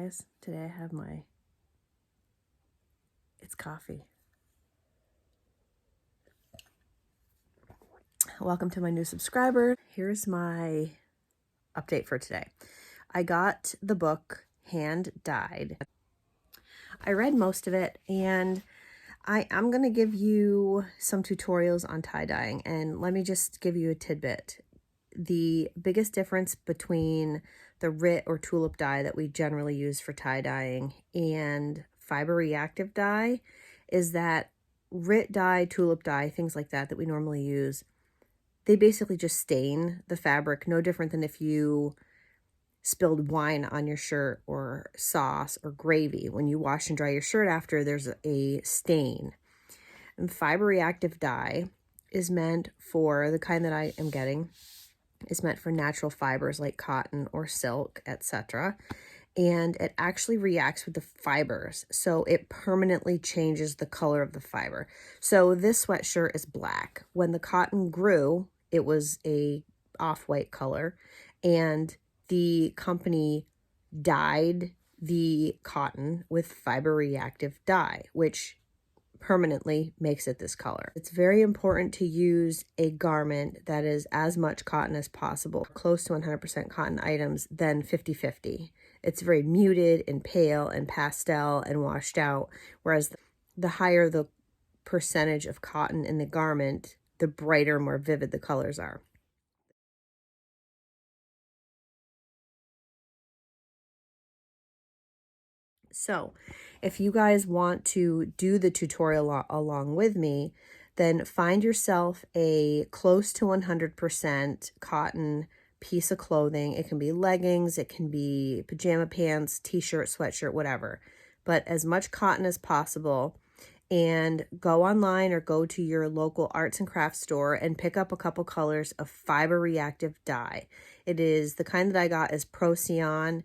guys. Today I have it's coffee. Welcome to my new subscriber. Here's my update for today. I got the book Hand Dyed. I read most of it, and I'm going to give you some tutorials on tie-dyeing, and let me just give you a tidbit. The biggest difference between the RIT or tulip dye that we generally use for tie-dyeing and fiber reactive dye is that RIT dye, tulip dye, things like that we normally use, they basically just stain the fabric, no different than if you spilled wine on your shirt or sauce or gravy. When you wash and dry your shirt after, there's a stain. And fiber reactive dye is meant for the kind that I am getting. Is meant for natural fibers like cotton or silk, etc. And it actually reacts with the fibers, so it permanently changes the color of the fiber. So this sweatshirt is black. When the cotton grew, it was a off-white color, and the company dyed the cotton with fiber reactive dye, which permanently makes it this color. It's very important to use a garment that is as much cotton as possible, close to 100% cotton items, than 50-50. It's very muted and pale and pastel and washed out, whereas the higher the percentage of cotton in the garment, the brighter, more vivid the colors are. So if you guys want to do the tutorial along with me, then find yourself a close to 100% cotton piece of clothing. It can be leggings, it can be pajama pants, t-shirt, sweatshirt, whatever, but as much cotton as possible. And go online or go to your local arts and crafts store and pick up a couple colors of fiber reactive dye. It is the kind that I got is Procyon,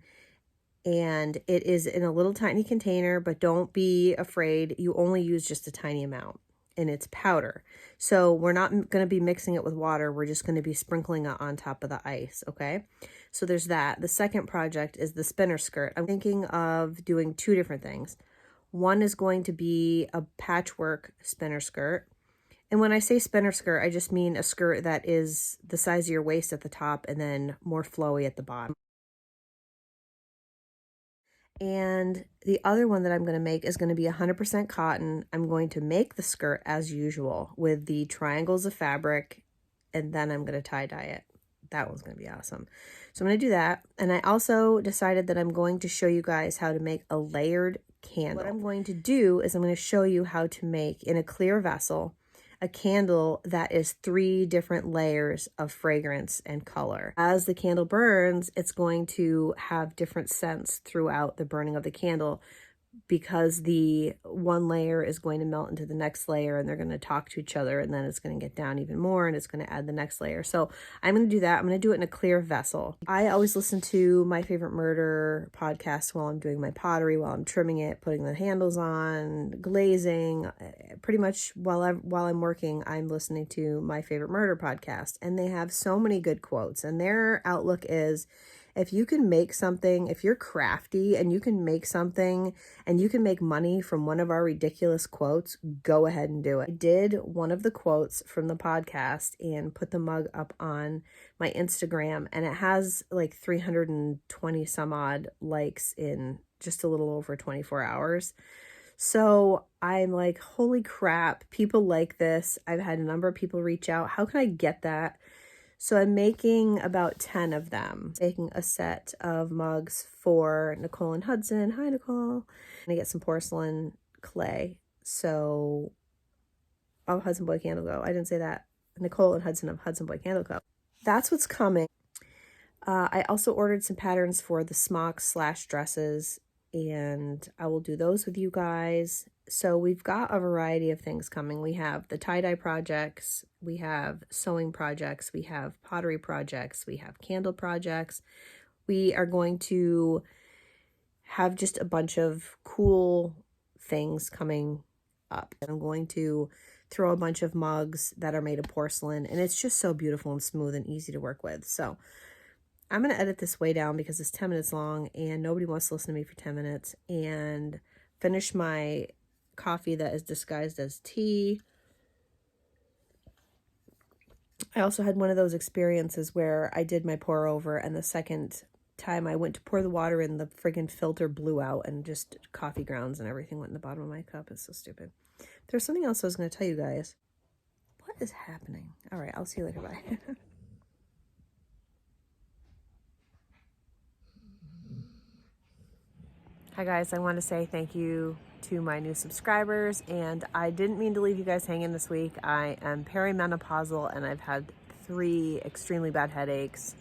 and it is in a little tiny container, but don't be afraid. You only use just a tiny amount, and it's powder. So we're not going to be mixing it with water. We're just going to be sprinkling it on top of the ice, okay? So there's that. The second project is the spinner skirt. I'm thinking of doing two different things. One is going to be a patchwork spinner skirt. And when I say spinner skirt, I just mean a skirt that is the size of your waist at the top and then more flowy at the bottom. And the other one that I'm going to make is going to be 100% cotton. I'm going to make the skirt as usual with the triangles of fabric, and then I'm going to tie-dye it. That one's going to be awesome. So I'm going to do that. And I also decided that I'm going to show you guys how to make a layered candle. What I'm going to do is I'm going to show you how to make, in a clear vessel, a candle that is 3 different layers of fragrance and color. As the candle burns, it's going to have different scents throughout the burning of the candle, because the one layer is going to melt into the next layer, and they're going to talk to each other, and then it's going to get down even more, and it's going to add the next layer. So I'm going to do that. I'm going to do it in a clear vessel. I always listen to My Favorite Murder podcast while I'm doing my pottery, while I'm trimming it, putting the handles on, glazing. Pretty much while I'm working, I'm listening to My Favorite Murder podcast, and they have so many good quotes, and their outlook is, if you can make something, if you're crafty and you can make something and you can make money from one of our ridiculous quotes, go ahead and do it. I did one of the quotes from the podcast and put the mug up on my Instagram, and it has like 320 some odd likes in just a little over 24 hours. So I'm like, holy crap, people like this. I've had a number of people reach out. How can I get that? So I'm making about 10 of them, making a set of mugs for Nicole and Hudson. Hi, Nicole. And I get some porcelain clay. So, oh, Hudson Boy Candle Co. I didn't say that. Nicole and Hudson of Hudson Boy Candle Co. That's what's coming. I also ordered some patterns for the smocks / dresses, and I will do those with you guys. So we've got a variety of things coming. We have the tie-dye projects, we have sewing projects, we have pottery projects, we have candle projects. We are going to have just a bunch of cool things coming up. And I'm going to throw a bunch of mugs that are made of porcelain, and it's just so beautiful and smooth and easy to work with. So I'm going to edit this way down because it's 10 minutes long and nobody wants to listen to me for 10 minutes, and finish my coffee that is disguised as tea. I also had one of those experiences where I did my pour over, and the second time I went to pour the water in, the friggin' filter blew out and just coffee grounds and everything went in the bottom of my cup. It's so stupid. There's something else I was going to tell you guys. What is happening? All right, I'll see you later. Bye. Hi guys, I want to say thank you to my new subscribers, and I didn't mean to leave you guys hanging this week. I am perimenopausal and I've had 3 extremely bad headaches,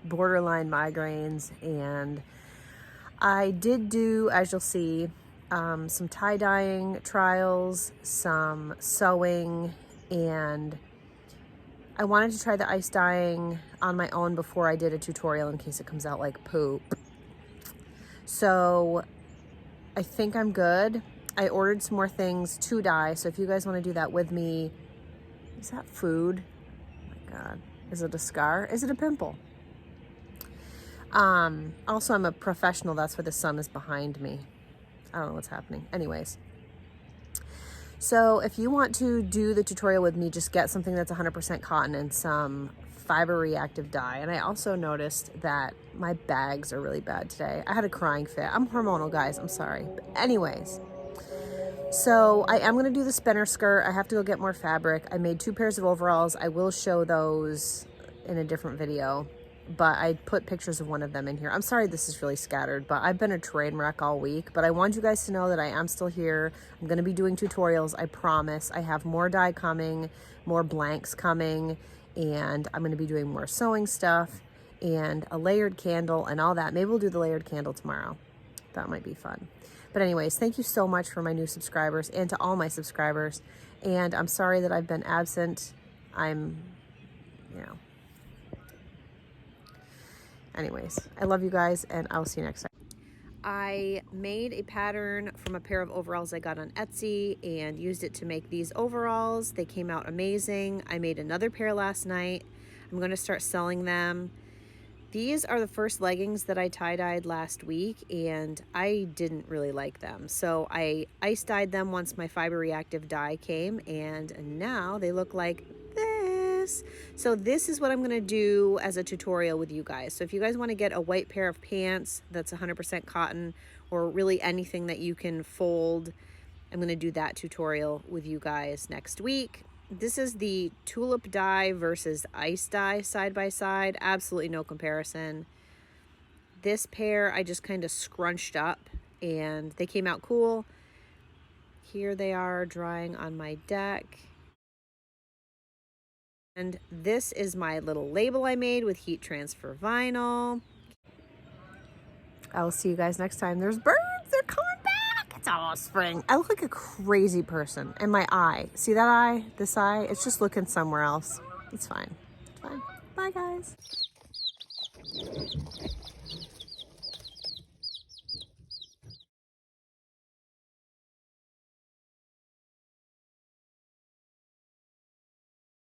borderline migraines, and I did do, as you'll see, some tie-dyeing trials, some sewing, and I wanted to try the ice dyeing on my own before I did a tutorial in case it comes out like poop. So I think I'm good. I ordered some more things to dye, so if you guys want to do that with me. Is that food? Oh my God. Is it a scar? Is it a pimple? Also, I'm a professional. That's why the sun is behind me. I don't know what's happening. Anyways. So if you want to do the tutorial with me, just get something that's 100% cotton and some fiber reactive dye. And I also noticed that my bags are really bad today. I had a crying fit. I'm hormonal, guys. I'm sorry. But anyways, so I am going to do the spinner skirt. I have to go get more fabric. I made 2 pairs of overalls. I will show those in a different video, but I put pictures of one of them in here. I'm sorry this is really scattered, but I've been a train wreck all week. But I want you guys to know that I am still here. I'm going to be doing tutorials, I promise. I have more dye coming, more blanks coming, and I'm going to be doing more sewing stuff and a layered candle and all that. Maybe we'll do the layered candle tomorrow. That might be fun. But anyways, thank you so much for my new subscribers and to all my subscribers. And I'm sorry that I've been absent. Anyways, I love you guys, and I'll see you next time. I made a pattern from a pair of overalls I got on Etsy and used it to make these overalls. They came out amazing. I made another pair last night. I'm going to start selling them. These are the first leggings that I tie-dyed last week, and I didn't really like them. So I ice dyed them once my fiber reactive dye came, and now they look like this. So this is what I'm going to do as a tutorial with you guys. So if you guys want to get a white pair of pants that's 100% cotton, or really anything that you can fold, I'm going to do that tutorial with you guys next week. This is the tulip dye versus ice dye side by side. Absolutely no comparison. This pair I just kind of scrunched up and they came out cool. Here they are drying on my deck. And this is my little label I made with heat transfer vinyl. I'll see you guys next time. There's birds. They're coming back. It's almost spring. I look like a crazy person. And my eye. See that eye? This eye? It's just looking somewhere else. It's fine. It's fine. Bye, guys.